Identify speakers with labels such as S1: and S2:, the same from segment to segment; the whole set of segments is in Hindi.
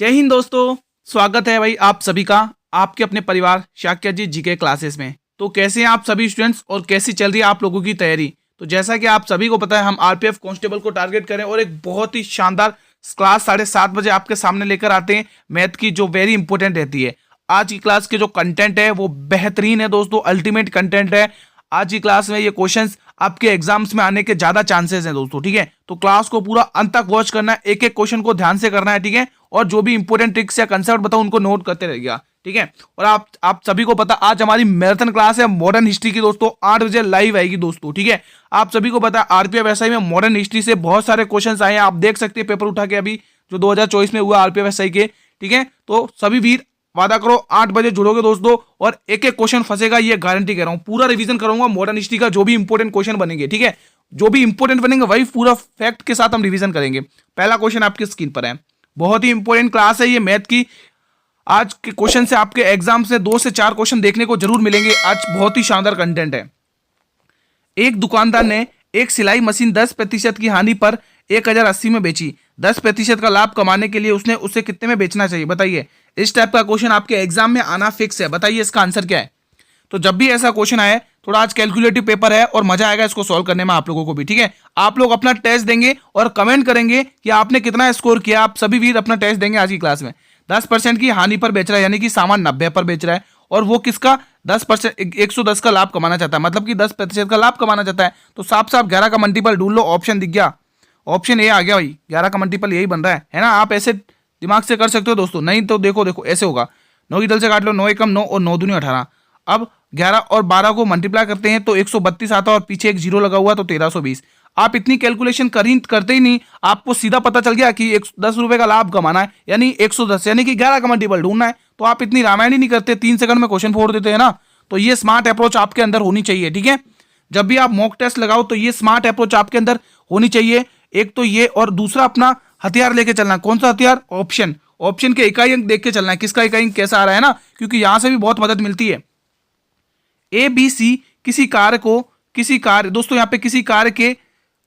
S1: जय हिंद दोस्तों, स्वागत है भाई आप सभी का आपके अपने परिवार शाक्य जी जीके क्लासेस में। तो कैसे हैं आप सभी स्टूडेंट्स और कैसी चल रही है आप लोगों की तैयारी। तो जैसा कि आप सभी को पता है हम आरपीएफ कांस्टेबल को टारगेट करें और एक बहुत ही शानदार क्लास 7:30 बजे आपके सामने लेकर आते हैं मैथ की, जो वेरी इंपॉर्टेंट रहती है। आज की क्लास के जो कंटेंट है वो बेहतरीन है दोस्तों, अल्टीमेट कंटेंट है। आज की क्लास में ये क्वेश्चंस आपके एग्जाम्स में आने के ज्यादा चांसेस हैं दोस्तों, ठीक है। तो क्लास को पूरा अंत तक वॉच करना है, एक एक क्वेश्चन को ध्यान से करना है, ठीक है। और जो भी इंपॉर्टेंट ट्रिक्स या कंसेप्ट बताओ उनको नोट करते रहिएगा, ठीक है। और आप सभी को पता आज हमारी मैराथन क्लास है मॉडर्न हिस्ट्री की दोस्तों, 8 बजे लाइव आएगी दोस्तों, ठीक है। आप सभी को पता है आरपीएफ एसआई में मॉडर्न हिस्ट्री से बहुत सारे क्वेश्चन आए हैं, आप देख सकते हैं पेपर उठा के अभी जो 2024 में हुआ आरपीएफ एसआई के, ठीक है। तो सभी वीर वादा करो 8 बजे जुड़ोगे दोस्तों और एक एक क्वेश्चन फंसेगा, ये गारंटी कह रहा हूं। पूरा रिवीजन करूंगा मॉडर्न हिस्ट्री का, जो भी इंपॉर्टेंट क्वेश्चन बनेंगे, ठीक है। जो भी इंपॉर्टेंट बनेंगे वही पूरा फैक्ट के साथ हम रिवीजन करेंगे। पहला क्वेश्चन आपकी स्क्रीन पर है, बहुत ही इंपॉर्टेंट क्लास है ये मैथ की। आज के क्वेश्चन से आपके एग्जाम से 2 से 4 क्वेश्चन देखने को जरूर मिलेंगे। आज बहुत ही शानदार कंटेंट है। एक दुकानदार ने एक सिलाई मशीन 10% की हानि पर 1080 में बेची। 10% का लाभ कमाने के लिए उसने उसे कितने में बेचना चाहिए, बताइए। इस टाइप का क्वेश्चन आपके एग्जाम में आना फिक्स है, बताइए इसका आंसर क्या है। तो जब भी ऐसा क्वेश्चन आए, थोड़ा आज कैलकुलेटिव पेपर है और मजा आएगा इसको सॉल्व करने में आप लोगों को भी, ठीक है। आप लोग अपना टेस्ट देंगे और कमेंट करेंगे कि आपने कितना स्कोर किया। आप सभी वीर अपना टेस्ट देंगे आज की क्लास में। 10% की हानि पर बेच रहा है, यानी कि सामान 90 पर बेच रहा है और वो किसका 10% 110 का लाभ कमाना चाहता है, मतलब कि 10% का लाभ कमाना चाहता है। तो साफ साफ 11 का मल्टीपल ढूंढ लो, ऑप्शन दिख गया, ऑप्शन ए आ गया भाई। 11 का मल्टीपल यही बन रहा है ना। आप ऐसे दिमाग से कर सकते हो दोस्तों, नहीं तो देखो ऐसे होगा। 9 की दल से काट लो, 9 एकम 9 और 9 दूनी 18। अब 11 और 12 को मल्टीप्लाई करते हैं तो 132 आता है और पीछे एक जीरो लगा हुआ तो 1320। आप इतनी कैलकुलेशन करते ही नहीं, आपको सीधा पता चल गया कि 10 रुपए का लाभ कमाना है, यानी 110, यानी कि 11 का मल्टीपल ढूंढना है। तो आप इतनी रामायण ही नहीं करते, 3 सेकंड में क्वेश्चन फोड़ देते हैं ना। तो ये स्मार्ट अप्रोच आपके अंदर होनी चाहिए, ठीक है। जब भी आप मॉक टेस्ट लगाओ तो ये स्मार्ट अप्रोच आपके अंदर होनी चाहिए। एक तो ये, और दूसरा अपना हथियार लेके चलना है। कौन सा हथियार? ऑप्शन के इकाई अंक देख के चलना है, किसका इकाई अंक कैसा आ रहा है ना, क्योंकि यहां से भी बहुत मदद मिलती है। ए बी सी किसी कार्य दोस्तों, यहाँ पे किसी कार्य के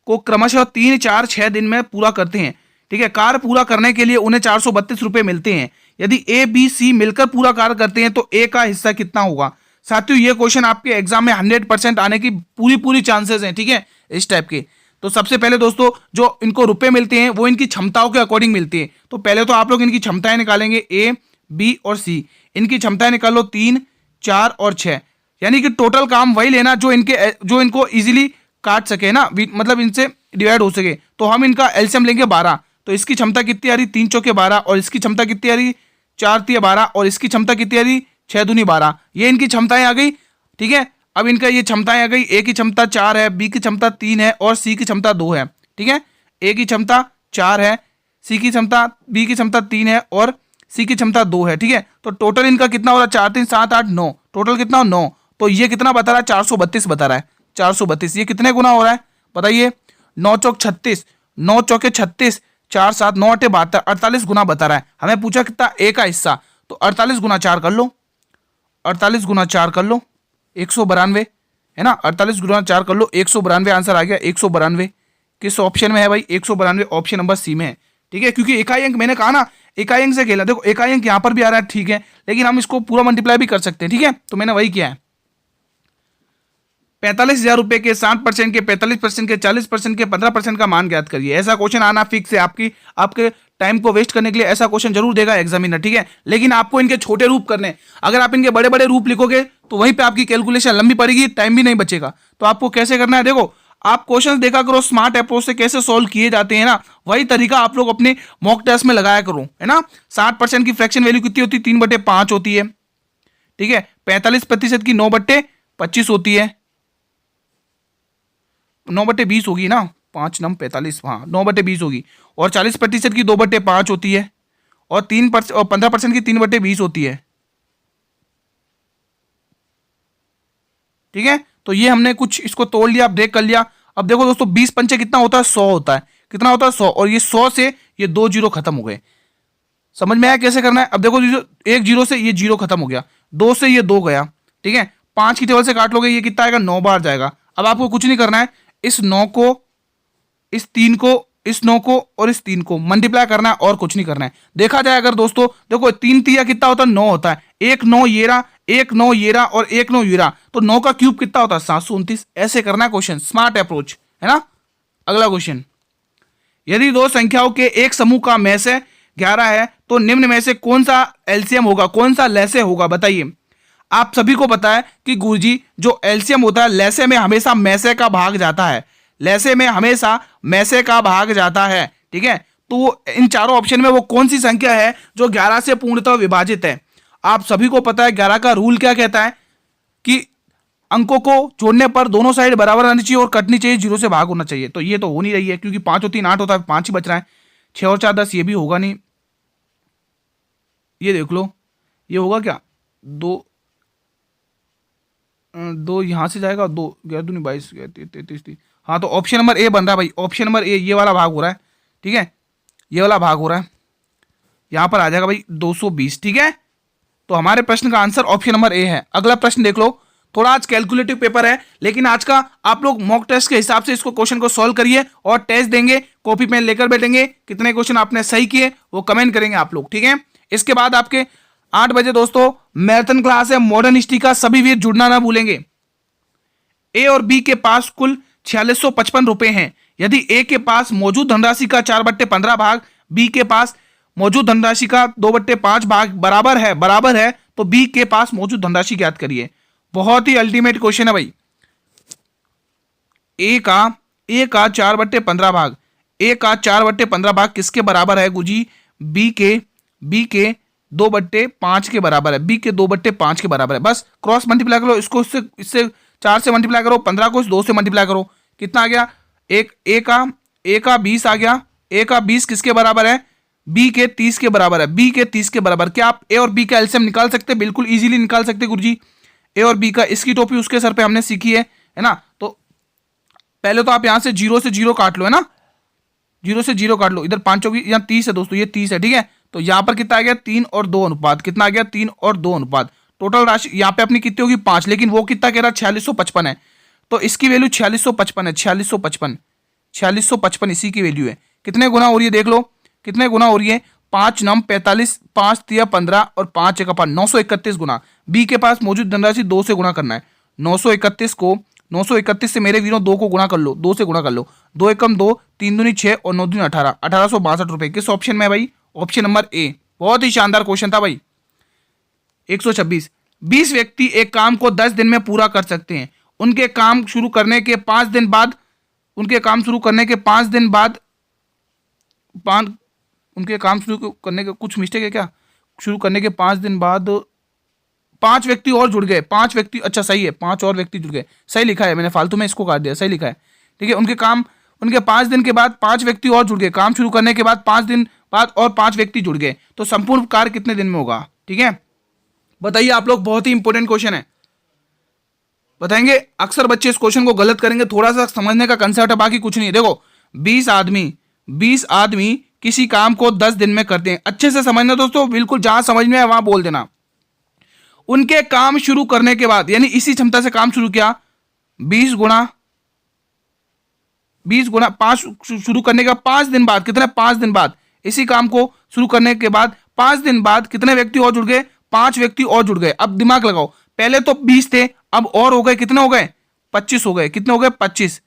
S1: को क्रमशः 3, 4, 6 दिन में पूरा करते हैं, ठीक है। कार्य पूरा करने के लिए उन्हें 432 रुपए मिलते हैं। यदि ए बी सी मिलकर पूरा कार्य करते हैं तो ए का हिस्सा कितना होगा। साथियों ये क्वेश्चन आपके एग्जाम में 100% आने की पूरी चांसेस हैं, ठीक है, इस टाइप के। तो सबसे पहले दोस्तों जो इनको रुपए मिलते हैं वो इनकी क्षमताओं के अकॉर्डिंग मिलती है। तो पहले तो आप लोग इनकी क्षमताएं निकालेंगे, ए बी और सी। इनकी क्षमताएं निकालो 3, 4 और 6, यानी कि टोटल काम वही लेना जो इनको इजीली काट सके ना, मतलब इनसे डिवाइड हो सके। तो हम इनका एलसीएम लेंगे 12। तो इसकी क्षमता कितनी आ रही, 3 चौके 12, और इसकी क्षमता कितनी आ रही, 4 तिया 12, और इसकी क्षमता कितनी आ रही, 6 दूनी 12। ये इनकी क्षमताएं आ गई, ठीक है। अब इनका ये क्षमताएं आ गई, ए की क्षमता 4 है, बी की क्षमता 3 है और सी की क्षमता 2 है, ठीक है। ए की क्षमता 4 है, सी की क्षमता, बी की क्षमता 3 है और सी की क्षमता 2 है, ठीक है। तो टोटल इनका कितना हो रहा है, 4, 3, 7, 8, 9, टोटल कितना 9। तो ये कितना बता रहा है, 432 बता रहा है, 432। ये कितने गुना हो रहा है बताइए, 9 चौक 36, 9 चौके 36, 4, 7, 9, 8, 72, 48 गुना बता रहा है। हमें पूछा कितना, ए का हिस्सा, तो 48 गुना 4 कर लो, 48 गुना 4 कर लो, 192 है ना। 48 गुना 4 कर लो, 192 आंसर आ गया। 192 किस ऑप्शन में है भाई, 192 ऑप्शन नंबर सी में है, ठीक है। क्योंकि इकाई अंक मैंने कहा ना, इकाई अंक से खेला। देखो इकाई अंक यहाँ पर भी आ रहा है, ठीक है, लेकिन हम इसको पूरा मल्टीप्लाई भी कर सकते हैं, ठीक है। तो मैंने वही किया है। 45,000 रुपए के 60% के 45% के 40% के 15% का मान ज्ञात करिए। ऐसा क्वेश्चन आना फिक्स है। आपके टाइम को वेस्ट करने के लिए ऐसा क्वेश्चन जरूर देगा एग्जामिनर, ठीक है। लेकिन आपको इनके छोटे रूप करने, अगर आप इनके बड़े बड़े रूप लिखोगे तो वहीं पे आपकी कैलकुलेशन लंबी पड़ेगी, टाइम भी नहीं बचेगा। तो आपको कैसे करना है, देखो आप क्वेश्चन देखा करो, स्मार्ट अप्रोच से कैसे सोल्व किए जाते हैं ना, वही तरीका आप लोग अपने मॉक टेस्ट में लगाया करो, है ना। 60% की फ्रैक्शन वैल्यू कितनी होती है, 3/5 होती है, ठीक है। 45% की 9/25 होती है, 9/20 होगी ना, 5 9 45, हाँ 9/20 होगी। और 40% की 2/5 होती है, और 15% की 3/20 होती है, ठीक है। तो ये हमने कुछ इसको तोड़ लिया, ब्रेक कर लिया। अब देखो दोस्तों 20 पंचे कितना होता है, 100 होता है। कितना होता है, 100, और ये 100 से ये 2 जीरो खत्म हो गए। समझ में आया कैसे करना है। अब देखो 1 जीरो से ये जीरो खत्म हो गया, 2 से ये 2 गया, ठीक है। 5 की टेबल से काट लोगे, ये कितना आएगा, 9 बार जाएगा। अब आपको कुछ नहीं करना है, इस 9 को, इस 3 को इस 9 को और इस 3 को मल्टीप्लाई करना है और कुछ नहीं करना है। देखा जाए अगर दोस्तों, देखो 3 तिया कितना होता है, 9 होता है। एक 9 ये रहा, एक 9 ये रहा और एक 9 ये रहा, तो 9 का क्यूब कितना होता है, 729। ऐसे करना है क्वेश्चन, स्मार्ट अप्रोच है ना। अगला क्वेश्चन, यदि दो संख्याओं के एक समूह का में से 11 है तो निम्न में से कौन सा एलसीएम होगा, कौन सा लैसे होगा, बताइए। आप सभी को पता है कि गुरुजी जो एलसीएम होता है लैसे में हमेशा मैसे का भाग जाता है, लैसे में हमेशा मैसे का भाग जाता है, ठीक है। तो इन चारों ऑप्शन में वो कौन सी संख्या है जो 11 से पूर्णतः विभाजित है। आप सभी को पता है 11 का रूल क्या कहता है कि अंकों को जोड़ने पर दोनों साइड बराबर आनी चाहिए और कटनी चाहिए, 0 से भाग होना चाहिए। तो ये तो हो नहीं रही है क्योंकि 5 और 3 8 होता है, 5 ही बच रहा है। 6 और 4 10, ये भी होगा नहीं। ये देख लो, ये होगा क्या, 2 यहां से जाएगा, 2 11 दूनी 22 33 30। हाँ तो ऑप्शन नंबर ए बन रहा है भाई, ऑप्शन नंबर ए, ये वाला भाग हो रहा है, ठीक है, ये वाला भाग हो रहा है। यहां पर आ जाएगा भाई 220, ठीक है। तो हमारे प्रश्न का आंसर ऑप्शन नंबर ए है। अगला प्रश्न देख लो, थोड़ा आज कैलकुलेटिव पेपर है लेकिन आज का आप लोग मॉक टेस्ट के हिसाब से इसको क्वेश्चन को सॉल्व करिए और टेस्ट देंगे, कॉपी पेन लेकर बैठेंगे। कितने क्वेश्चन आपने सही किए वो कमेंट करेंगे आप लोग, ठीक है। इसके बाद आपके 8 बजे दोस्तों मैराथन क्लास है मॉडर्न हिस्ट्री का, सभी वीर जुड़ना ना भूलेंगे। ए और बी के पास कुल 4655 रुपए हैं। यदि ए के पास मौजूद धनराशि का 4/15 भाग, बी के पास मौजूद धनराशि का 2/5 भाग बराबर है तो बी के पास मौजूद धनराशि ज्ञात करिए। बहुत ही अल्टीमेट क्वेश्चन है भाई। ए का 4/15 भाग, ए का 4/15 भाग किसके बराबर है गुजी, बी के 2/5 के बराबर है, बी के 2/5 के बराबर है। बस क्रॉस मल्टीप्लाई करो इसको, इससे 4 से मल्टीप्लाई करो, 15 को इस 2 से मल्टीप्लाई करो, कितना आ गया, ए का 20 आ गया। ए का 20 किसके बराबर है, बी के 30 के बराबर है, बी के 30 के बराबर। क्या आप ए और बी का एलसीएम निकाल सकते हैं, बिल्कुल इजीली निकाल सकते गुरुजी। ए और बी का, इसकी टोपी उसके सर पे हमने सीखी है ना। तो पहले तो आप यहां से 0 से 0 काट लो, है ना, 0 से 0 काट लो। इधर 5 होगी, यहाँ 30 है दोस्तों, ये 30 है, ठीक है। तो यहां पर कितना आ गया, 3 और 2 अनुपात, कितना आ गया, 3 और 2 अनुपात। टोटल राशि यहाँ पे अपनी कितनी होगी, 5, लेकिन वो कितना कह रहा है, 4655 है। तो इसकी वैल्यू 4655 है, 4655 इसी की वैल्यू है। कितने गुना हो रही है देख लो, कितने गुना हो रही है, 5 9 45, 5 3 15 और 5 1 5, 931 गुना। बी के पास मौजूद धनराशि 2 से गुणा करना है। 931 से मेरे वीरों 2 को गुणा कर लो, 2 से गुणा कर लो, 2 एकम 2, 3 दूनी 6 और 9 दूनी 18, 1862 रुपए। किस ऑप्शन में है भाई, ऑप्शन नंबर ए। बहुत ही शानदार क्वेश्चन था भाई। 126, 20 व्यक्ति एक काम को 10 दिन में पूरा कर सकते हैं। उनके काम शुरू करने के 5 दिन बाद, उनके काम शुरू करने के 5 दिन बाद, उनके काम शुरू करने के, कुछ मिस्टेक है क्या, शुरू करने के 5 दिन बाद 5 व्यक्ति और जुड़ गए, 5 व्यक्ति, अच्छा सही है, 5 और व्यक्ति जुड़ गए, सही लिखा है मैंने, फालतू में इसको काट दिया, सही लिखा है, ठीक है। उनके 5 दिन के बाद 5 व्यक्ति और जुड़ गए, काम शुरू करने के बाद 5 दिन बाद और 5 व्यक्ति जुड़ गए, तो संपूर्ण कार्य कितने दिन में होगा, ठीक है। बताइए आप लोग, बहुत ही इंपॉर्टेंट क्वेश्चन है, बताएंगे। अक्सर बच्चे इस क्वेश्चन को गलत करेंगे, थोड़ा सा समझने का कंसेप्ट है, बाकी कुछ नहीं है। देखो 20 आदमी किसी काम को 10 दिन में करते हैं, अच्छे से समझना दोस्तों, बिल्कुल जहां समझ में है वहां बोल देना। उनके काम शुरू करने के बाद, यानी इसी क्षमता से काम शुरू किया, 20 गुणा 5 शुरू करने का 5 दिन बाद, कितने, 5 दिन बाद, इसी काम को शुरू करने के बाद 5 दिन बाद कितने व्यक्ति और जुड़ गए, 5 व्यक्ति और जुड़ गए। अब दिमाग लगाओ, पहले तो 20 थे, अब और हो गए, कितने हो गए, 25 हो गए, कितने हो गए, 25।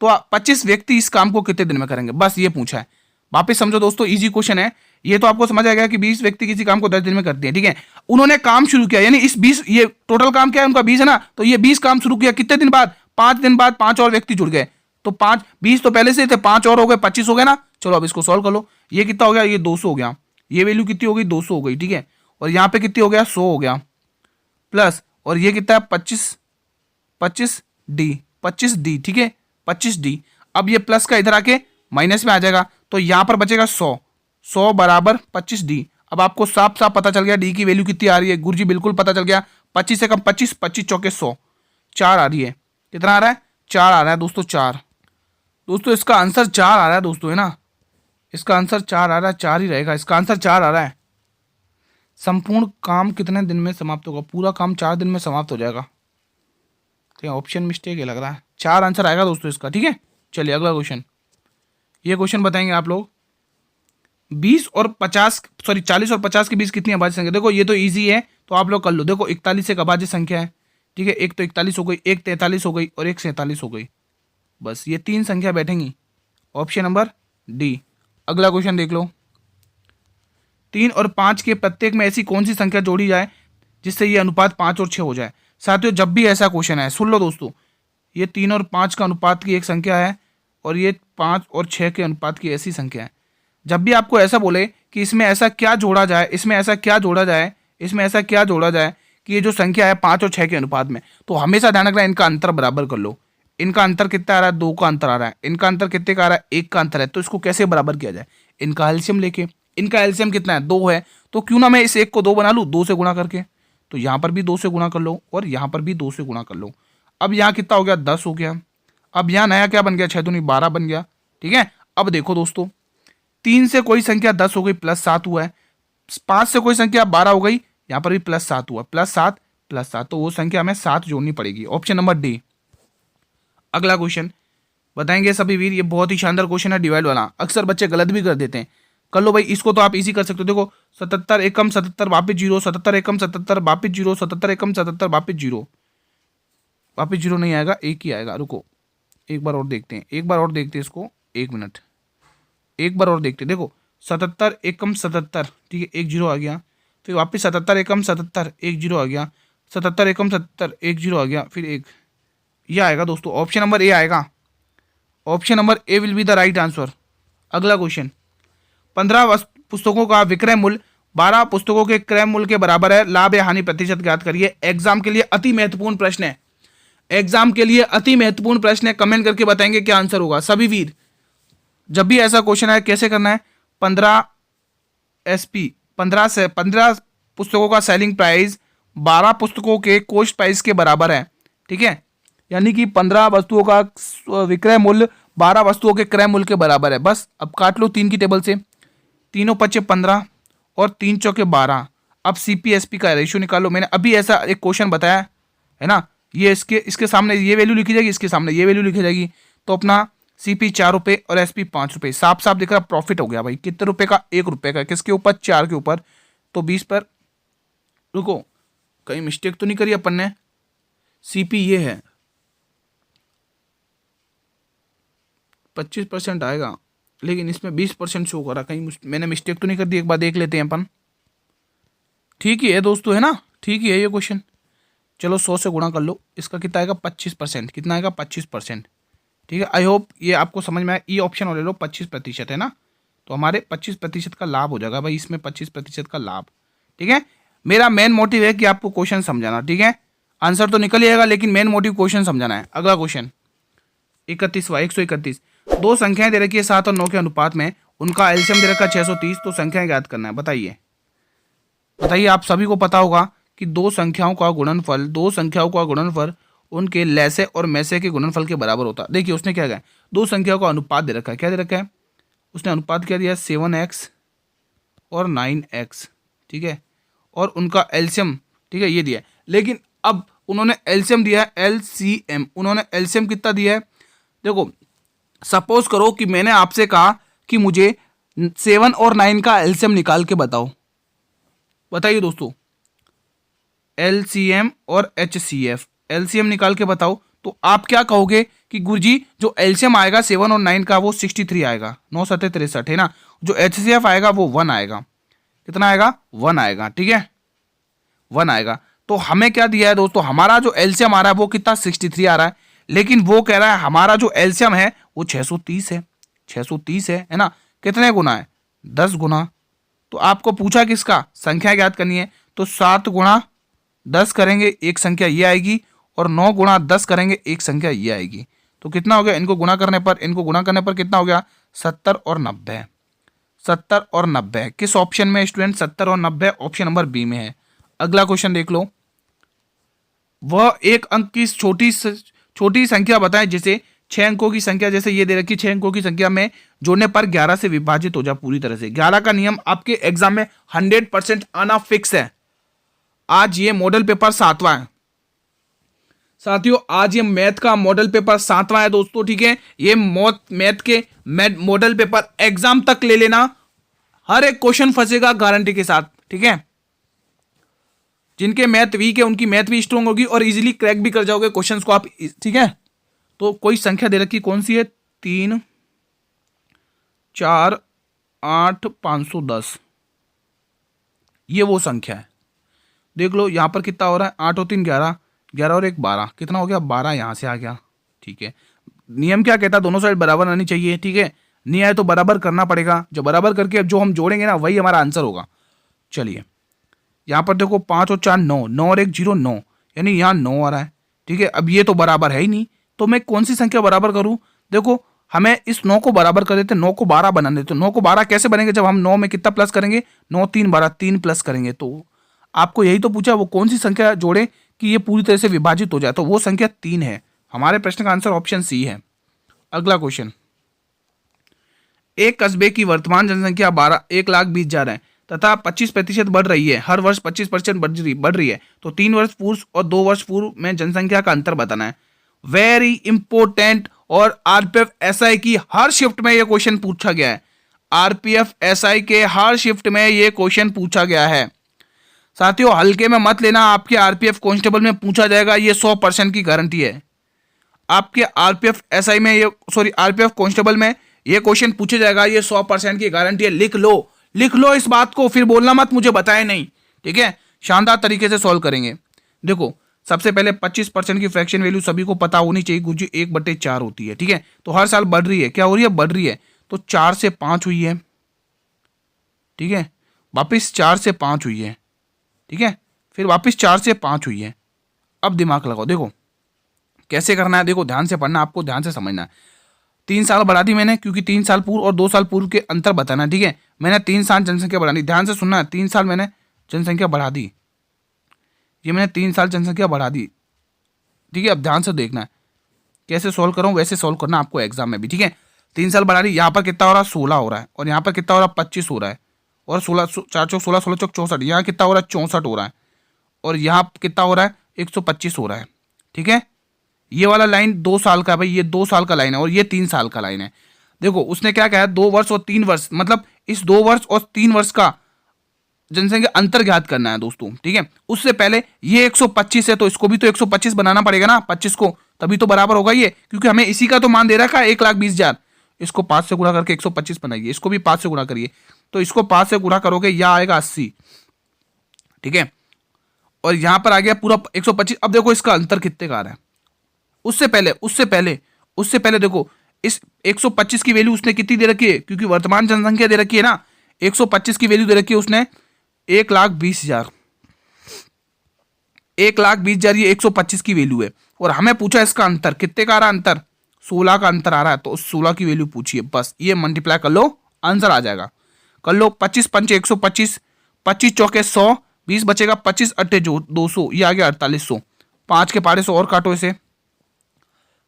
S1: तो 25 व्यक्ति इस काम को कितने दिन में करेंगे, बस ये पूछा है। वापस समझो दोस्तों, इजी क्वेश्चन है ये, तो आपको समझ आ गया कि 20 व्यक्ति किसी काम को 10 दिन में करते हैं, ठीक है। उन्होंने काम शुरू किया, यानी इस 20, ये टोटल काम क्या है उनका 20 है ना, तो ये 20 काम शुरू किया कितने दिन बाद, 5 दिन बाद 5 और व्यक्ति जुड़ गए, तो 20 तो पहले से थे, 5 और हो गए, 25 हो गए ना। चलो अब इसको सॉल्व कर लो, ये कितना हो गया, ये 200 हो गया, ये वैल्यू कितनी हो गई, 200 हो गई, ठीक है। और यहाँ पे कितनी हो गया, 100 हो गया, प्लस, और ये कितना है, 25 डी, ठीक है, 25 डी। अब ये प्लस का इधर आके माइनस में आ जाएगा, तो यहां पर बचेगा 100 बराबर 25 डी। अब आपको साफ साफ पता चल गया डी की वैल्यू कितनी आ रही है, गुरुजी बिल्कुल पता चल गया, 25 से कम 25, 25 चौके 100, 4 आ रही है, कितना आ रहा है, 4 आ रहा है दोस्तों, 4। दोस्तों इसका आंसर 4 आ रहा है दोस्तों, है ना, इसका आंसर 4 आ रहा है, 4 ही रहेगा, इसका आंसर 4 आ रहा है। संपूर्ण काम कितने दिन में समाप्त होगा, पूरा काम 4 दिन में समाप्त हो जाएगा, ठीक है। ऑप्शन मिस्टेक है लग रहा है, 4 आंसर आएगा दोस्तों इसका, ठीक है। चलिए अगला क्वेश्चन, ये क्वेश्चन बताएंगे आप लोग। 40 और 50 के बीच कितनी अभाज्य संख्या? देखो ये तो इजी है, तो आप लोग कर लो। देखो 41 एक अभाज्य संख्या है, ठीक है। एक तो 41 हो गई, एक 43 हो गई और एक 47 हो गई। बस ये 3 संख्या बैठेंगी, ऑप्शन नंबर डी। अगला क्वेश्चन देख लो। 3 और 5 के प्रत्येक में ऐसी कौन सी संख्या जोड़ी जाए जिससे ये अनुपात 5 और 6 हो जाए? साथियों जब भी ऐसा क्वेश्चन है, सुन लो दोस्तों, ये 3 और 5 का अनुपात की एक संख्या है और ये 5 और 6 के अनुपात की ऐसी संख्या है। जब भी आपको ऐसा बोले कि इसमें ऐसा क्या जोड़ा जाए, इसमें ऐसा क्या जोड़ा जाए, इसमें ऐसा क्या जोड़ा जाए कि ये जो संख्या है 5 और 6 के अनुपात में, तो हमेशा ध्यान रखना इनका अंतर बराबर कर लो। इनका अंतर कितना आ रहा है? 2 का अंतर आ रहा है। इनका अंतर कितने का आ रहा है? 1 का अंतर है। तो इसको कैसे बराबर किया जाए? इनका एलसीएम लेके। इनका एलसीएम कितना है? 2 है। तो क्यों ना मैं इस 1 को 2 बना लूँ 2 से गुणा करके। तो यहाँ पर भी 2 से गुणा कर लो और यहाँ पर भी 2 से गुणा कर लो। अब यहाँ कितना हो गया? 10 हो गया। अब यहाँ नया क्या बन गया? 6 दूनी 12 बन गया, ठीक है। अब देखो दोस्तों, 3 से कोई संख्या 10 हो गई, +7 हुआ है। 5 से कोई संख्या 12 हो गई, यहाँ पर भी +7 हुआ, +7 +7, तो वो संख्या हमें 7 जोड़नी पड़ेगी, ऑप्शन नंबर डी। अगला क्वेश्चन बताएंगे सभी वीर, ये बहुत ही शानदार क्वेश्चन है डिवाइड वाला। अक्सर बच्चे गलत भी कर देते हैं। कर लो भाई, इसको तो आप इजी कर सकते हो। देखो 77 एकम 77 वापिस 0, 77 एकम 77 वापिस 0, 77 एकम 77 वापिस 0। वापिस 0 नहीं आएगा, एक ही आएगा। रुको एक बार और देखते हैं, एक बार और देखते हैं इसको, 1 मिनट, एक बार और देखते हैं। देखो 77 एकम 77, ठीक है, 1 0 आ गया। फिर वापिस 77 एकम 77, 1 0 आ गया। 77 एकम 77, 1 0 आ गया, फिर 1। ये आएगा दोस्तों, ऑप्शन नंबर ए आएगा। Option number A will be the right answer. अगला क्वेश्चन, 15 पुस्तकों का विक्रय मूल्य 12 पुस्तकों के क्रय मूल्य के बराबर है, लाभ या हानि प्रतिशत ज्ञात करिए। एग्जाम के लिए अति महत्वपूर्ण प्रश्न है, एग्जाम के लिए अति महत्वपूर्ण प्रश्न है। कमेंट करके बताएंगे क्या आंसर होगा सभी वीर। जब भी ऐसा क्वेश्चन है कैसे करना है? 15 SP 15 पुस्तकों का सेलिंग प्राइस 12 पुस्तकों के कॉस्ट प्राइस के बराबर है, ठीक है। यानी कि 15 वस्तुओं का विक्रय मूल्य 12 वस्तुओं के क्रय मूल्य के बराबर है। बस अब काट लो 3 की टेबल से, 3 × 5 = 15 और 3 × 4 = 12। अब CP/SP का रेशियो निकालो। मैंने अभी ऐसा एक क्वेश्चन बताया है ना, ये इसके सामने ये वैल्यू लिखी जाएगी, इसके सामने ये वैल्यू लिखी जाएगी। तो अपना CP 4 रुपये और SP 5 रुपये, साफ साफ दिख रहा प्रॉफिट हो गया भाई। कितने रुपए का? 1 रुपये का। किसके ऊपर? 4 के ऊपर। तो 20 पर, रुको कहीं मिस्टेक तो नहीं करी अपन ने? CP ये है, 25% आएगा, लेकिन इसमें 20% शो करा। कहीं मैंने मिस्टेक तो नहीं कर दी? एक बार देख लेते हैं अपन। ठीक ही है दोस्तों, है ना, ठीक ही है ये क्वेश्चन। चलो 100 से गुणा कर लो, इसका कितना आएगा? 25%। कितना आएगा? 25%, ठीक है। आई होप ये आपको समझ में आया। ई ऑप्शन और ले लो, 25% है ना, तो हमारे 25% का लाभ हो जाएगा भाई, इसमें 25% का लाभ, ठीक है। मेरा मेन मोटिव है कि आपको क्वेश्चन समझाना, ठीक है। आंसर तो निकल जाएगा, लेकिन मेन मोटिव क्वेश्चन समझाना है। अगला क्वेश्चन 31वां, 131। 2 संख्याएं दे रखी है 7 और 9 के अनुपात में, उनका एलसीएम दे रखा है 630। तो संख्याएं ज्ञात करना है। बताइए बताइए, आप सभी को पता होगा कि 2 संख्याओं का गुणनफल उनके लैसे और मैसे के गुणनफल के बराबर होता है। देखिए उसने क्या कहा, 2 संख्याओं का अनुपात दे रखा है। क्या दे रखा है? उसने अनुपात क्या दिया? 7x और 9x, ठीक है, और उनका एलसीएम, ठीक है, ये दिया है। लेकिन अब उन्होंने एलसीएम दिया है, LCM, उन्होंने एलसीएम कितना दिया है? देखो सपोज करो कि मैंने आपसे कहा कि मुझे 7 और 9 का एलसीएम निकाल के बताओ। बताइए दोस्तों, LCM और HCF, एलसीएम निकाल के बताओ। तो आप क्या कहोगे कि गुरुजी जो एलसीएम आएगा 7 और 9 का वो 63 आएगा, 9 7 63 है ना। जो HCF आएगा वो 1 आएगा। कितना आएगा? 1 आएगा, ठीक है, 1 आएगा। तो हमें क्या दिया है दोस्तों? हमारा जो एलसीएम आ रहा है वो कितना? 63 आ रहा है, लेकिन वो कह रहा है हमारा जो एलसीएम है वो 630 है। 630 है ना। कितने गुना है? 10 गुना। तो आपको पूछा किसका? संख्या ज्ञात करनी है। तो 7 गुणा 10 करेंगे, एक संख्या ये आएगी, और 9 गुणा 10 करेंगे, एक संख्या ये आएगी। तो कितना हो गया? इनको गुणा करने पर कितना हो गया? 70 और 90। 70 और 90 किस ऑप्शन में स्टूडेंट? 70 और 90 ऑप्शन नंबर बी में है। अगला क्वेश्चन देख लो। वह एक अंक की छोटी संख्या बताएं जिसे 6 अंकों की संख्या, जैसे ये दे रखी 6 अंकों की संख्या में जोड़ने पर 11 से विभाजित हो जाए पूरी तरह से। 11 का नियम आपके एग्जाम में 100% आना फिक्स है। आज ये मॉडल पेपर 7वां है। साथियों आज ये मैथ का मॉडल पेपर 7वां है दोस्तों, ठीक है। ये मैथ के मॉडल पेपर एग्जाम तक ले लेना, हर एक क्वेश्चन फंसेगा गारंटी के साथ, ठीक है। जिनके मैथ वीक है उनकी मैथ भी स्ट्रांग होगी और इजीली क्रैक भी कर जाओगे क्वेश्चंस को आप, ठीक है। तो कोई संख्या दे रखी, कौन सी है, 3 4 8 510, ये वो संख्या है। देख लो यहाँ पर कितना हो रहा है, 8 और 3 11, 11 और 1 12, कितना हो गया 12, यहाँ से आ गया, ठीक है। नियम क्या कहता है, दोनों साइड बराबर आनी चाहिए, ठीक है। नहीं आए तो बराबर करना पड़ेगा, जो बराबर करके अब जो हम जोड़ेंगे ना वही हमारा आंसर होगा। चलिए यहाँ पर देखो 5 और 4 9, 9 और 1 0 9, यानी यहाँ 9 आ रहा है, ठीक है। अब ये तो बराबर है ही नहीं, तो मैं कौन सी संख्या बराबर करूँ। देखो हमें इस 9 को बराबर कर देते, 9 को 12 बना देते। 9 को 12 कैसे बनेंगे, जब हम 9 में कितना प्लस करेंगे, 9 3 12, 3 प्लस करेंगे। तो आपको यही तो पूछा, वो कौन सी संख्या जोड़े कि ये पूरी तरह से विभाजित हो जाए, तो वो संख्या 3 है। हमारे प्रश्न का आंसर ऑप्शन सी है। अगला क्वेश्चन, एक कस्बे की वर्तमान जनसंख्या 1,20,000 है तथा 25% बढ़ रही है, हर वर्ष 25% बढ़ रही है, तो 3 वर्ष पूर्व और 2 वर्ष पूर्व में जनसंख्या का अंतर बताना है। वेरी इंपॉर्टेंट, और आरपीएफ एसआई की हर शिफ्ट में यह क्वेश्चन पूछा गया है। आरपीएफ एसआई के हर शिफ्ट में यह क्वेश्चन पूछा गया है। साथियों हल्के में मत लेना, आपके आरपीएफ कांस्टेबल में पूछा जाएगा, ये 100% की गारंटी है। आपके आरपीएफ एसआई में ये, सॉरी आरपीएफ कांस्टेबल में ये क्वेश्चन पूछा जाएगा, ये 100% की गारंटी है। लिख लो इस बात को, फिर बोलना मत मुझे बताए नहीं, ठीक है। शानदार तरीके से सॉल्व करेंगे। देखो सबसे पहले 25% की फ्रैक्शन वैल्यू सभी को पता होनी चाहिए, गुरुजी 1/4 होती है, ठीक है। तो हर साल बढ़ रही है, क्या हो रही है, बढ़ रही है। तो 4 से 5 हुई है, ठीक है। वापिस 4 से 5 हुई है, ठीक है। फिर वापस 4 से 5 हुई है। अब दिमाग लगाओ, देखो कैसे करना है, देखो ध्यान से पढ़ना, आपको ध्यान से समझना है। 3 साल बढ़ा दी मैंने, क्योंकि 3 साल पूर्व और 2 साल पूर्व के अंतर बताना है, ठीक है। मैंने 3 साल जनसंख्या बढ़ा दी, ध्यान से सुनना है। 3 साल मैंने जनसंख्या बढ़ा दी, ये मैंने 3 साल जनसंख्या बढ़ा दी, ठीक है। अब ध्यान से देखना है, कैसे सोल्व करूँ वैसे सोल्व करना आपको एग्जाम में भी, ठीक है। 3 साल बढ़ा दी, यहाँ पर कितना हो रहा है 16 हो रहा है, और यहाँ पर कितना हो रहा है 25 हो रहा है, और 16 4 चौक 16 16 चौक 64, यहाँ कितना हो रहा है 64 हो रहा है, और यहाँ कितना हो रहा है 125 हो रहा है, ठीक है। ये वाला लाइन 2 साल का है भाई, ये 2 साल का लाइन है, और ये 3 साल का लाइन है। देखो उसने क्या कहा है, 2 वर्ष और 3 वर्ष, मतलब इस 2 वर्ष और 3 वर्ष का जनसंख्या अंतर ज्ञात करना है दोस्तों, ठीक है। उससे पहले ये 125 है, तो इसको भी तो 125 बनाना पड़ेगा ना, 25 को, तभी तो बराबर होगा ये, क्योंकि हमें इसी का तो मान दे रखा है 1,20,000। इसको 5 से गुणा करके 125 बनाइए, इसको भी 5 से गुणा करिए, तो इसको 5 से गुणा करोगे यह आएगा 80, ठीक है। और यहां पर आ गया पूरा 125। अब देखो इसका अंतर कितने का आ रहा है, उससे पहले देखो इस 125 की वैल्यू उसने कितनी दे रखी है, क्योंकि वर्तमान जनसंख्या दे रखी है ना, 125 की वैल्यू दे रखी है उसने 1,20,000, 1,20,000 ये 125 की वैल्यू है। और हमें पूछा इसका अंतर कितने का आ रहा है, अंतर 16 का अंतर आ रहा है, तो उस 16 की वैल्यू पूछिए, बस ये मल्टीप्लाई कर लो, आंसर आ जाएगा। कर लो 25 पंचे 125, 25 चौके 100, 20 बचेगा, 25 अट्ठे 200, ये आ गया 4800। 5 के पारे 100 और काटो इसे,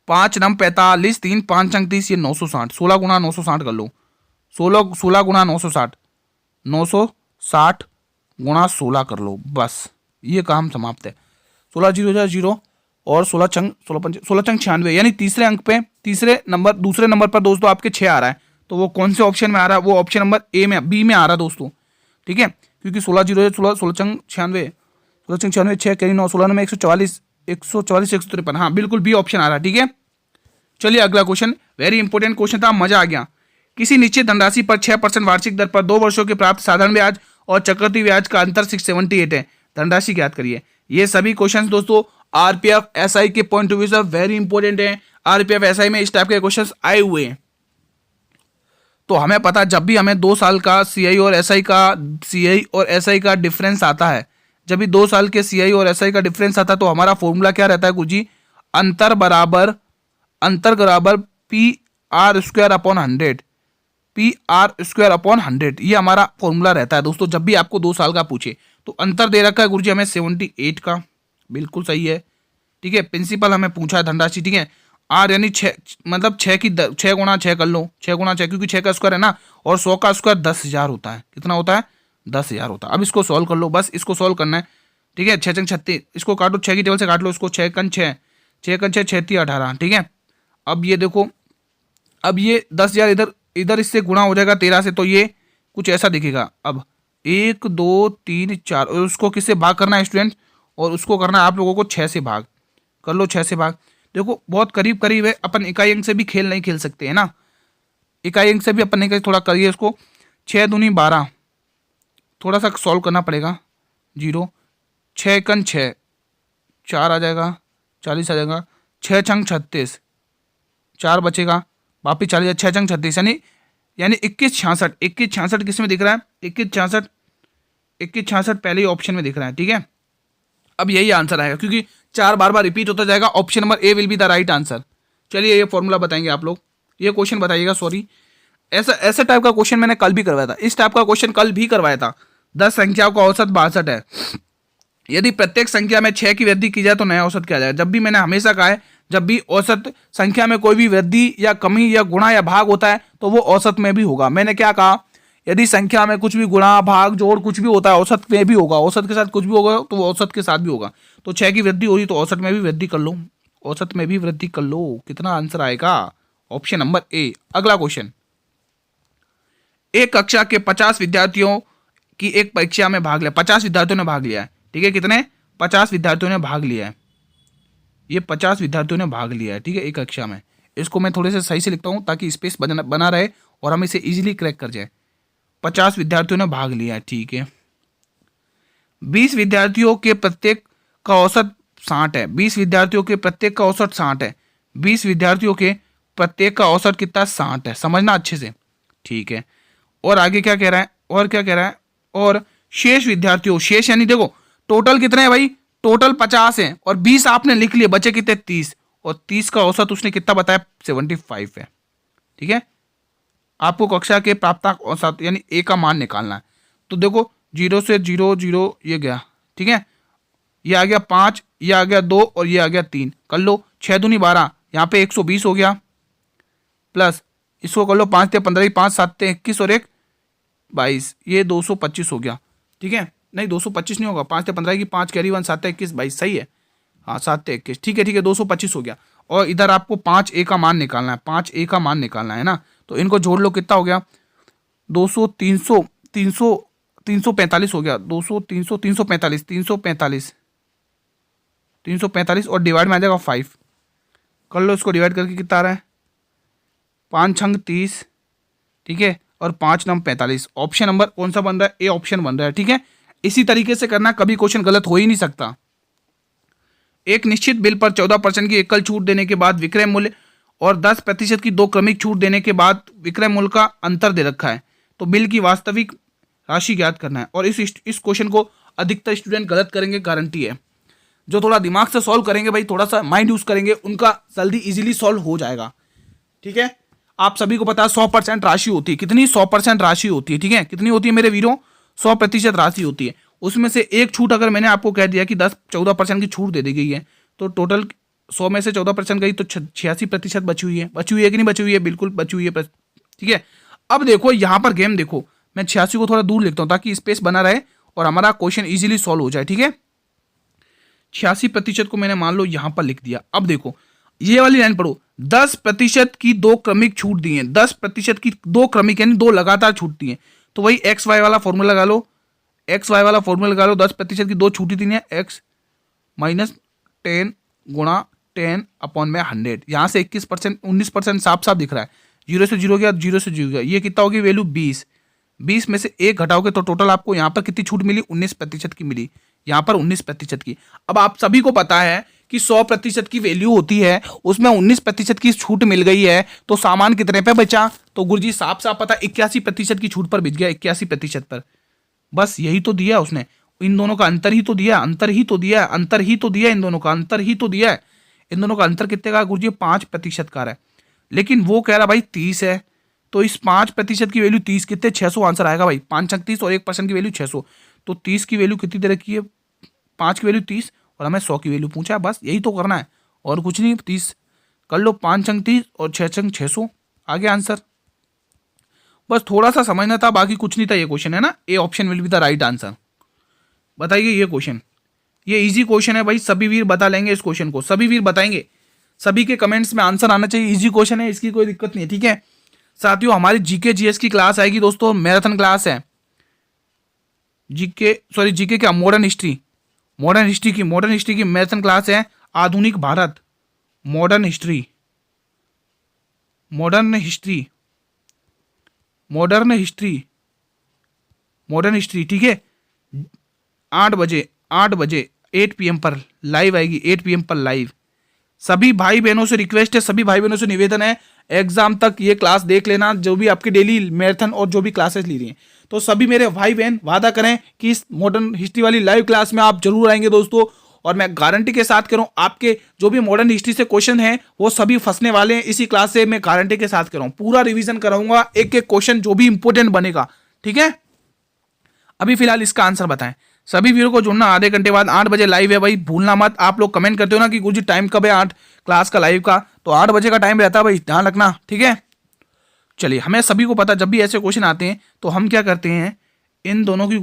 S1: 5 नम 45, 3 5 अंक 30, ये 960, 16 गुना 960 कर लो, 16 गुना 960, 960 गुणा 16 कर लो, बस ये काम समाप्त है। 16 0 0 और 16 चंग 16 चंग 96, यानी तीसरे अंक पे, दूसरे नंबर पर दोस्तों आपके 6 आ रहा है। तो वो कौन से ऑप्शन में आ रहा है, वो ऑप्शन नंबर बी में आ रहा है दोस्तों, ठीक है। क्योंकि 16 0 16 चंग 96, 16 चंग 96, 6 कैरी 9, 16 में 144, 153, हाँ बिल्कुल बी ऑप्शन आ रहा है, ठीक है। चलिए अगला क्वेश्चन, वेरी इंपॉर्टेंट क्वेश्चन था, मजा आ गया। किसी निश्चित धनराशि पर 6% वार्षिक दर पर 2 वर्षों के प्राप्त साधारण ब्याज और चक्रवृद्धि ब्याज का अंतर 678 है, धनराशि ज्ञात करिए। ये सभी क्वेश्चंस दोस्तों आरपीएफ एसआई के पॉइंट ऑफ व्यू से वेरी इंपॉर्टेंट है। आरपीएफ एसआई में इस टाइप के क्वेश्चंस आए हुए हैं, तो हमें पता जब भी हमें 2 साल का सीआई और एसआई का डिफरेंस आता है, जब भी 2 साल के सीआई और एसआई का डिफरेंस आता है, तो हमारा फॉर्मूला क्या रहता है गुरुजी, अंतर बराबर P R square upon 100, P R square upon 100, ये हमारा फॉर्मूला रहता है दोस्तों। जब भी आपको 2 साल का पूछे, तो अंतर दे रखा है गुरुजी हमें 78 का, बिल्कुल सही है, ठीक है। प्रिंसिपल हमें पूछा है धनराशि, ठीक है। आर यानी 6, मतलब 6 गुणा 6 कर लो, 6 गुणा 6, क्योंकि 6 का स्क्वायर है ना, और 100 का स्क्वायर 10,000 होता है, कितना होता है 10,000 होता है। अब इसको सॉल्व कर लो, बस इसको सॉल्व करना है, ठीक है। 6 चंग 36, इसको काटो, 6 की टेबल से काट लो, इसको 6 कन 6, 6 × 6 36 18, ठीक है। अब ये देखो, अब ये 10,000 इधर इधर इससे गुणा हो जाएगा 13 से, तो ये कुछ ऐसा दिखेगा। अब 1 2 3 4, और उसको किससे भाग करना है स्टूडेंट, और उसको करना है आप लोगों को 6 से भाग। कर लो 6 से भाग। देखो बहुत करीब करीब है, अपन इकाई अंक से भी खेल नहीं खेल सकते है ना, इकाई अंक से भी अपन नहीं, थोड़ा करिए इसको। 6 दूनी 12, थोड़ा सा सॉल्व करना पड़ेगा। 0, 6 × 6 4 आ जाएगा, 40 आ जाएगा। 6 छंग 36, 4 बचेगा, वापिस 40, 6 छंग 36, यानी 21 66। 21 66 किस में दिख रहा है, 21 66, 21 66 पहले ही ऑप्शन में दिख रहा है, ठीक है। अब यही आंसर आएगा, क्योंकि 4 बार बार रिपीट होता जाएगा। Option number A will be the right answer. चलिए ये फॉर्मूला बताएंगे आप लोग, ये क्वेश्चन बताइएगा। सॉरी, ऐसा टाइप का क्वेश्चन मैंने कल भी करवाया था, इस टाइप का क्वेश्चन कल भी करवाया था। 10 संख्याओं का औसत 62 है। यदि प्रत्येक संख्या में 6 की वृद्धि की जाए तो नया औसत क्या आ जाएगा। जब भी मैंने हमेशा कहा है, जब भी औसत संख्या में कोई भी वृद्धि या कमी या गुणा या भाग होता है तो वो औसत में भी होगा। मैंने क्या कहा, यदि संख्या में कुछ भी गुणा भाग जोड़ कुछ भी होता है औसत में भी होगा, औसत के साथ कुछ भी होगा तो वो औसत के साथ भी होगा। तो 6 की वृद्धि हो रही तो औसत में भी वृद्धि कर लो, औसत में भी वृद्धि कर लो। कितना आंसर आएगा, ऑप्शन नंबर ए। अगला क्वेश्चन, एक कक्षा के 50 विद्यार्थियों की एक परीक्षा में भाग लिया, 50 विद्यार्थियों ने भाग लिया है, ठीक है। कितने, 50 विद्यार्थियों ने भाग लिया है, ये 50 विद्यार्थियों ने भाग लिया है, ठीक है, एक कक्षा में। इसको मैं थोड़े से सही से लिखता हूं ताकि स्पेस बना रहे और हम इसे इजीली क्रैक कर जाए। 50 विद्यार्थियों ने भाग लिया है, ठीक है। 20 विद्यार्थियों के प्रत्येक का औसत 60 है, 20 विद्यार्थियों के प्रत्येक का औसत 60 है, 20 विद्यार्थियों के प्रत्येक का औसत कितना, 60 है। समझना अच्छे से, ठीक है। और आगे क्या कह रहा है, और क्या कह रहा है, और शेष विद्यार्थियों, शेष यानी देखो टोटल कितने हैं भाई, टोटल 50 है और 20 आपने लिख लिए, बचे कितने, 30, और 30 का औसत उसने कितना बताया, 75 है, ठीक है। आपको कक्षा के प्राप्तांक औसत यानी ए का मान निकालना है। तो देखो 0 से 0 0 ये गया, ठीक है, ये आ गया 5, ये आ गया 2 और ये आ गया 3। कर लो 6 दूनी 12, यहाँ पे 120 हो गया, प्लस इसको कर लो 5 × 15, 5 7 21 और 1 22, ये 225 हो गया, ठीक है। नहीं 225 नहीं होगा, 5 × 15 की 5 कैरी 1 7 21 22, सही है, हाँ 7 21, ठीक है ठीक है, 225 हो गया। और इधर आपको 5 ए का मान निकालना है, 5 ए का मान निकालना है ना, तो इनको जोड़ लो, कितना हो गया, 200 300 300 345 हो गया, 200 300 345 345 345 और डिवाइड में आ जाएगा 5। कर लो इसको डिवाइड करके, कितना आ रहा है, 5 छंग 30, ठीक है, और 5 9 45। ऑप्शन नंबर कौन सा बन रहा है, ए ऑप्शन बन रहा है, ठीक है। इसी तरीके से करना, कभी क्वेश्चन गलत हो ही नहीं सकता। एक निश्चित बिल पर 14% की एकल छूट देने के बाद विक्रय मूल्य और 10% की 2 क्रमिक छूट देने के बाद विक्रय मूल्य का अंतर दे रखा है, तो बिल की वास्तविक राशि ज्ञात करना है। और इस क्वेश्चन को अधिकतर स्टूडेंट गलत करेंगे, गारंटी है। जो थोड़ा दिमाग से सॉल्व करेंगे भाई, थोड़ा सा माइंड यूज करेंगे, उनका जल्दी इजीली सॉल्व हो जाएगा, ठीक है। आप सभी को पता है 100% राशि होती है, कितनी, 100% राशि होती है, ठीक है। कितनी होती है मेरे वीरों, 100% राशि होती है। उसमें से एक छूट अगर मैंने आपको कह दिया कि 10-14% की छूट दे दी गई है, तो टोटल 100 में से 14% गई तो 86% बची हुई है, बची हुई है कि नहीं बची हुई है, बिल्कुल बची हुई है, ठीक है। अब देखो यहाँ पर गेम देखो, मैं 86 को थोड़ा दूर लिखता हूँ ताकि स्पेस बना रहे और हमारा क्वेश्चन इजीली सॉल्व हो जाए, ठीक है। 86% को मैंने मान लो यहाँ पर लिख दिया। अब देखो ये वाली लाइन पढ़ो, 10% की 2 क्रमिक छूट दी है, 10% की 2 क्रमिक यानी 2 लगातार छूट दी है, तो वही एक्स वाई वाला फॉर्मूला लगा लो, एक्स वाई वाला फॉर्मूला लगा लो। 10% की 2 छूटी दी है, एक्स माइनस 10 गुणा 10 अपॉन में 100। यहाँ से 21% 19% साफ साफ दिख रहा है, 0 से 0 गया, 0 से 0 गया, ये कितना होगी वैल्यू 20। 20 में से 1 घटाओगे तो टोटल आपको यहाँ पर कितनी छूट मिली, 19% की मिली, यहाँ पर 19% की। अब आप सभी को पता है कि 100% की वैल्यू होती है, उसमें 19% की छूट मिल गई है, तो सामान कितने पे बचा, तो गुरुजी साफ साफ पता 81% की छूट पर बिक गया, 81% पर। बस यही तो दिया उसने, इन दोनों का अंतर ही तो दिया, अंतर ही तो दिया, अंतर ही तो दिया, इन दोनों का अंतर ही तो दिया है। इन दोनों का अंतर कितने का गुरुजी, 5% का है, लेकिन वो कह रहा भाई 30 है, तो इस 5% की वैल्यू 30 कितने, 600 आंसर आएगा भाई। 5 छंग 30 और 1% की वैल्यू 600, तो 30 की वैल्यू कितनी दे रखी है, 5 की वैल्यू 30 और हमें 100 की वैल्यू पूछा है, बस यही तो करना है और कुछ नहीं। 30 कर लो, 5 छंग 30 और 6 छंग 600, आगे आंसर। बस थोड़ा सा समझना था, बाकी कुछ नहीं था। ये क्वेश्चन है ना, A option will be the right answer. बताइए ये क्वेश्चन, ये इजी क्वेश्चन है भाई, सभी वीर बता लेंगे इस क्वेश्चन को, सभी वीर बताएंगे। सभी के कमेंट्स में आंसर आना चाहिए, इजी क्वेश्चन है, इसकी कोई दिक्कत नहीं है, ठीक है। साथियों हमारी जीके जीएस की क्लास आएगी दोस्तों, मैराथन क्लास है। जीके क्या, मॉडर्न हिस्ट्री की मैराथन क्लास है। आधुनिक भारत, मॉडर्न हिस्ट्री, ठीक है। 8 बजे 8 PM पर लाइव आएगी, 8 PM पर लाइव। सभी भाई बहनों से रिक्वेस्ट है, सभी भाई बहनों से निवेदन है, एग्जाम तक ये क्लास देख लेना, जो भी आपकी डेली मैराथन और जो भी क्लासेस ली रही हैं। तो सभी मेरे भाई बहन वादा करें कि इस मॉडर्न हिस्ट्री वाली लाइव क्लास में आप जरूर आएंगे दोस्तों। और मैं गारंटी के साथ कह रहा हूँ, आपके जो भी मॉडर्न हिस्ट्री से क्वेश्चन हैं वो सभी फंसने वाले हैं इसी क्लास से, मैं गारंटी के साथ कह रहा हूँ। पूरा रिवीजन कराऊंगा, एक एक क्वेश्चन जो भी इंपॉर्टेंट बनेगा, ठीक है। अभी फिलहाल इसका आंसर बताएं। सभी वीडियो को जुड़ना, आधे घंटे बाद 8 बजे लाइव है भाई, भूलना मत। आप लोग कमेंट करते हो ना कि गुरुजी टाइम कब है 8 क्लास का लाइव का, तो 8 बजे का टाइम रहता है भाई, ध्यान रखना, ठीक है। चलिए, हमें सभी को पता, जब भी ऐसे क्वेश्चन आते हैं तो हम क्या करते हैं, इन दोनों की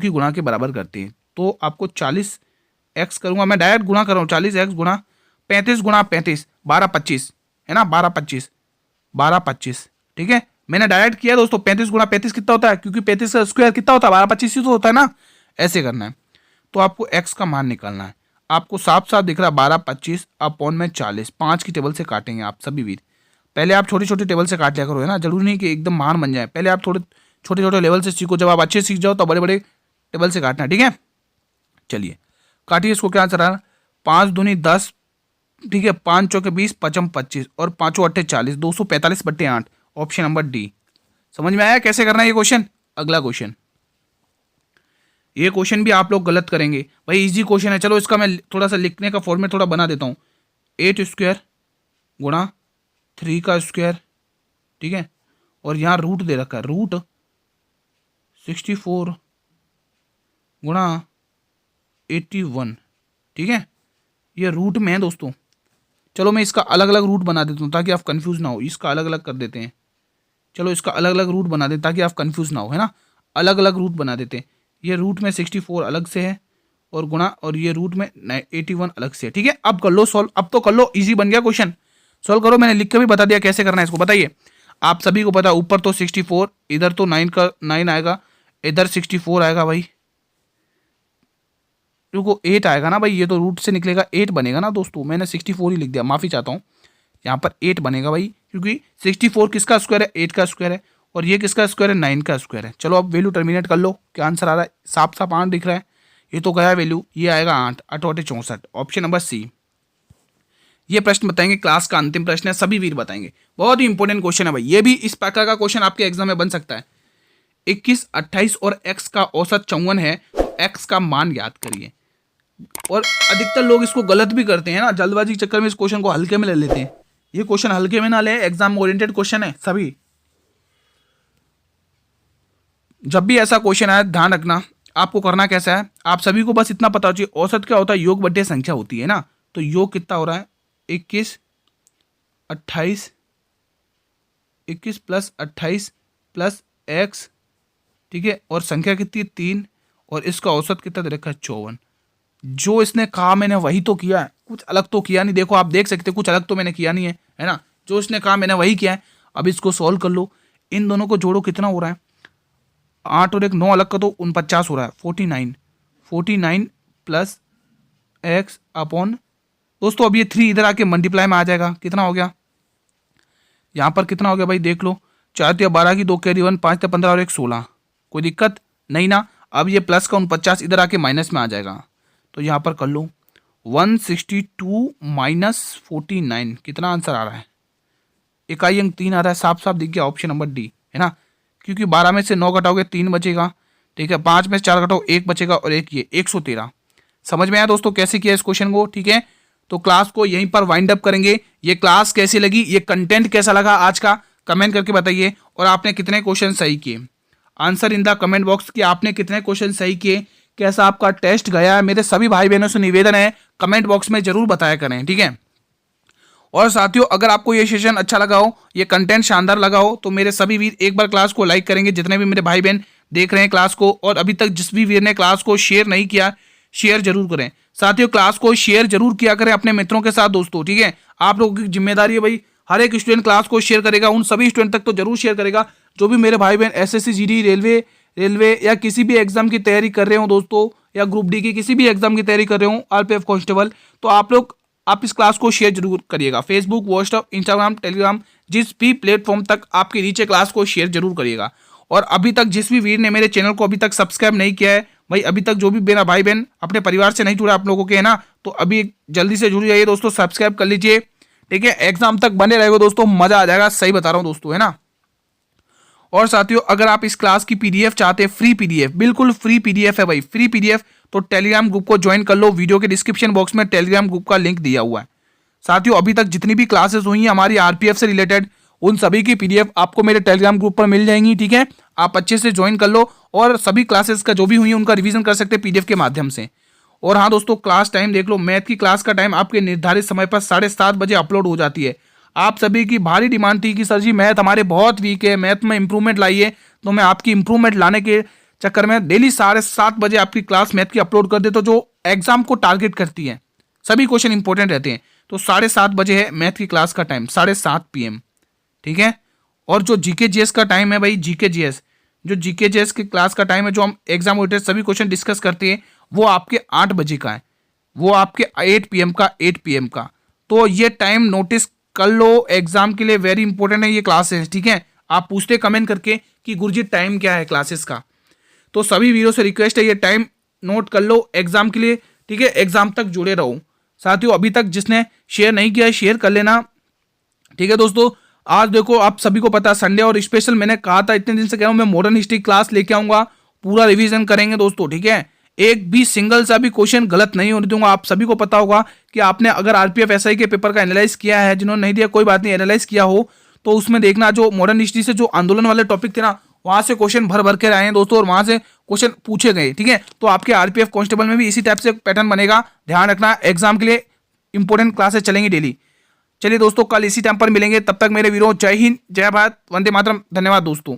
S1: गुणा के बराबर करते हैं। तो आपको 40x करूंगा, मैं डायरेक्ट गुणा कर रहा हूँ, 40x गुणा 35 गुणा 35, 12-25 है ना, 12-25, ठीक है। मैंने डायरेक्ट किया दोस्तों, 35 गुणा 35 कितना होता है, क्योंकि 35 का स्क्वायर कितना होता है, 12-25 ही तो होता है ना, ऐसे करना है। तो आपको x का मान निकालना है, आपको साफ साफ दिख रहा है 12-25 अपॉन में 40, 5 की टेबल से काटेंगे आप सभी वीर। पहले आप छोटी छोटी टेबल से काट लिया करो, है ना, जरूरी नहीं कि एकदम मान बन जाए, पहले आप थोड़े छोटे छोटे लेवल से सीखो, जब आप अच्छे सीख जाओ तो बड़े बड़े टेबल से काटना, ठीक है। चलिए काटिए इसको, क्या आंसर आ रहा है, 5 दूनी 10, ठीक है, 5 चौके 20, 5 25 और 5 8 40, 245/8, ऑप्शन नंबर डी। समझ में आया कैसे करना है ये क्वेश्चन। अगला क्वेश्चन, ये क्वेश्चन भी आप लोग गलत करेंगे भाई, इजी क्वेश्चन है। चलो इसका मैं थोड़ा सा लिखने का फॉर्मेट थोड़ा बना देता हूँ, 8 स्क्वायर गुणा 3 का स्क्वायर, ठीक है, और यहाँ रूट दे रखा है, रूट 64 गुणा 81, ठीक है, ये रूट में है दोस्तों। चलो मैं इसका अलग अलग रूट बना देता हूँ ताकि आप कंफ्यूज ना हो, इसका अलग अलग कर देते हैं। चलो इसका अलग अलग रूट बना देते ताकि आप कंफ्यूज ना हो, है ना, अलग अलग रूट बना देते हैं। ये रूट में 64 अलग से है और गुणा, और ये रूट में 81 अलग से है, ठीक है। अब कर लो सॉल्व, अब तो कर लो, इजी बन गया क्वेश्चन, सॉल्व करो। मैंने लिख के भी बता दिया कैसे करना है इसको, बताइए। आप सभी को पता है, ऊपर तो 64, इधर तो 9 का 9 आएगा, इधर 64 आएगा भाई, रुको 8 आएगा ना भाई, ये तो रूट से निकलेगा 8 बनेगा ना दोस्तों, मैंने 64 ही लिख दिया, माफ़ी चाहता हूँ। यहाँ पर 8 बनेगा भाई, क्योंकि 64 किसका स्क्वायर है, 8 का स्क्वायर है, और ये किसका स्क्वायर है, 9 का स्क्वायर है। चलो अब वैल्यू टर्मिनेट कर लो, क्या आंसर आ रहा है, साफ साफ 8 दिख रहा है, ये तो गया वैल्यू, ये आएगा 8, 8 8 64, ऑप्शन नंबर सी। ये प्रश्न बताएंगे, क्लास का अंतिम प्रश्न है, सभी वीर बताएंगे, बहुत ही इंपॉर्टेंट क्वेश्चन है भाई, ये भी इस प्रकार का क्वेश्चन आपके एग्जाम में बन सकता है। 21, 28 और x का औसत 54 है, तो x का मान याद करिए। और अधिकतर लोग इसको गलत भी करते हैं ना, जल्दबाजी के चक्कर में इस क्वेश्चन को हल्के में ले लेते हैं। ये क्वेश्चन हल्के में ना ले, एग्जाम ओरिएंटेड क्वेश्चन है सभी। जब भी ऐसा क्वेश्चन आए ध्यान रखना, आपको करना कैसा है, आप सभी को बस इतना पता चाहिए, औसत क्या होता है, योग बटे संख्या होती है ना, तो योग कितना हो रहा है, 21 प्लस 28 प्लस x, ठीक है, और संख्या कितनी है 3, और इसका औसत कितना दे रखा है 54। जो इसने कहा मैंने वही तो किया है, कुछ अलग तो किया नहीं, देखो आप देख सकते हैं कुछ अलग तो मैंने किया नहीं है ना, जो इसने कहा मैंने वही किया है। अब इसको सॉल्व कर लो, इन दोनों को जोड़ो, कितना हो रहा है, 8 और 1 9 अलग का तो 49 हो रहा है, 49 प्लस x अपॉन, दोस्तों अब ये 3 इधर आके मल्टीप्लाई में आ जाएगा, कितना हो गया, यहाँ पर कितना हो गया भाई देख लो, 4 या 12 की 2 कैरी 1, 5 या 15 और 1 16, कोई दिक्कत नहीं ना। अब ये प्लस का 49 इधर आके माइनस में आ जाएगा, तो यहाँ पर कर लो 162 माइनस 49, कितना आंसर आ रहा है, इकाई अंक 3 आ रहा है, साफ साफ दिख गया, ऑप्शन नंबर डी, है ना, क्योंकि 12 में से 9 घटाओगे 3 बचेगा, ठीक है, 5 में से 4 घटाओ 1 बचेगा, और एक ये 113। समझ में आया दोस्तों कैसे किया इस क्वेश्चन को, ठीक है। तो क्लास को यहीं पर वाइंड अप करेंगे। ये क्लास कैसी लगी, ये कंटेंट कैसा लगा आज का, कमेंट करके बताइए, और आपने कितने क्वेश्चन सही किए, answer in the comment box कि आपने कितने क्वेश्चन सही किए, कैसा आपका टेस्ट गया है। मेरे सभी भाई बहनों से निवेदन है, कमेंट बॉक्स में जरूर बताया करें, ठीक है। और साथियों अगर आपको ये सेशन अच्छा लगा हो, ये कंटेंट शानदार लगा हो, तो मेरे सभी वीर एक बार क्लास को लाइक करेंगे, जितने भी मेरे भाई बहन देख रहे हैं क्लास को, और अभी तक जिस भी वीर ने क्लास को शेयर नहीं किया, शेयर जरूर करें। साथियों क्लास को शेयर जरूर किया करें अपने मित्रों के साथ दोस्तों, ठीक है। आप लोगों की जिम्मेदारी है भाई, हर एक स्टूडेंट क्लास को शेयर करेगा, उन सभी स्टूडेंट तक तो जरूर शेयर करेगा जो भी मेरे भाई बहन एसएससी जीडी रेलवे या किसी भी एग्जाम की तैयारी कर रहे हो दोस्तों, या ग्रुप डी की किसी भी एग्जाम की तैयारी कर रहे हो, आरपीएफ कांस्टेबल, तो आप इस क्लास को शेयर जरूर करिएगा। फेसबुक, व्हाट्सएप, इंस्टाग्राम, टेलीग्राम, जिस भी प्लेटफॉर्म तक आपकी रीच है क्लास को शेयर जरूर करिएगा। और अभी तक जिस भी वीर ने मेरे चैनल को अभी तक सब्सक्राइब नहीं किया है भाई, अभी तक जो भी मेरा भाई बहन अपने परिवार से नहीं जुड़ा आप लोगों के, है ना, तो अभी जल्दी से जुड़ जाइए दोस्तों, सब्सक्राइब कर लीजिए, ठीक है। एग्जाम तक बने रहेगा दोस्तों, मजा आ जाएगा, सही बता रहा हूँ दोस्तों, है ना। और साथियों अगर आप इस क्लास की पीडीएफ चाहते हैं, फ्री पीडीएफ, बिल्कुल फ्री पीडीएफ है भाई, फ्री पीडीएफ, तो टेलीग्राम ग्रुप को ज्वाइन कर लो। वीडियो के डिस्क्रिप्शन बॉक्स में टेलीग्राम ग्रुप का लिंक दिया हुआ है। साथियों अभी तक जितनी भी क्लासेस हुई हैं हमारी आरपीएफ से रिलेटेड, उन सभी की पीडीएफ आपको मेरे टेलीग्राम ग्रुप पर मिल जाएंगी, ठीक है। आप अच्छे से ज्वाइन कर लो और सभी क्लासेस का जो भी हुई है उनका रिवीजन कर सकते हैं पीडीएफ के माध्यम से। और हाँ दोस्तों, क्लास टाइम देख लो, मैथ की क्लास का टाइम आपके निर्धारित समय पर 7:30 बजे अपलोड हो जाती है। आप सभी की भारी डिमांड थी कि सर जी मैथ हमारे बहुत वीक है, मैथ में इंप्रूवमेंट लाइए, तो मैं आपकी इंप्रूवमेंट लाने के चक्कर में डेली 7:30 बजे आपकी क्लास मैथ की अपलोड कर देता हूं, जो एग्जाम को टारगेट करती है। सभी क्वेश्चन इंपॉर्टेंट रहते हैं, तो 7:30 बजे है मैथ की क्लास का टाइम, 7:30 PM, ठीक है। और जो जीके जीएस का टाइम है भाई, जीके जीएस, जो जीके जीएस की क्लास का टाइम है, जो हम एग्जाम ओरिएंटेड सभी क्वेश्चन डिस्कस करते हैं, वो आपके 8 बजे का है, वो आपके 8 PM का, 8 PM का। तो ये टाइम नोटिस कर लो, एग्जाम के लिए वेरी इंपॉर्टेंट है ये क्लासेस, ठीक है। आप पूछते कमेंट करके कि गुरुजी टाइम क्या है क्लासेस का, तो सभी वीडियो से रिक्वेस्ट है ये टाइम नोट कर लो एग्जाम के लिए, ठीक है। एग्जाम तक जुड़े रहो। साथियों अभी तक जिसने शेयर नहीं किया है शेयर कर लेना, ठीक है दोस्तों। आज देखो आप सभी को पता है संडे, और स्पेशल मैंने कहा था इतने दिन से कह रहा हूं मैं मॉडर्न हिस्ट्री क्लास लेके आऊंगा, पूरा रिवीजन करेंगे दोस्तों, ठीक है। एक भी सिंगल सा भी क्वेश्चन गलत नहीं होने दूंगा। आप सभी को पता होगा कि आपने अगर आरपीएफ एसआई के पेपर का एनालाइज किया है, जिन्होंने नहीं दिया कोई बात नहीं, एनालाइज किया हो तो उसमें देखना जो मॉडर्न हिस्ट्री से जो आंदोलन वाले टॉपिक थे ना, वहां से क्वेश्चन भर भर के आए हैं दोस्तों, और वहां से क्वेश्चन पूछे गए, ठीक है। तो आपके आरपीएफ कांस्टेबल में भी इसी टाइप से पैटर्न बनेगा, ध्यान रखना। एग्जाम के लिए इंपॉर्टेंट क्लासेस चलेंगी डेली। चलिए दोस्तों कल इसी टाइम पर मिलेंगे, तब तक मेरे वीरों जय हिंद, जय भारत, वंदे मातरम, धन्यवाद दोस्तों।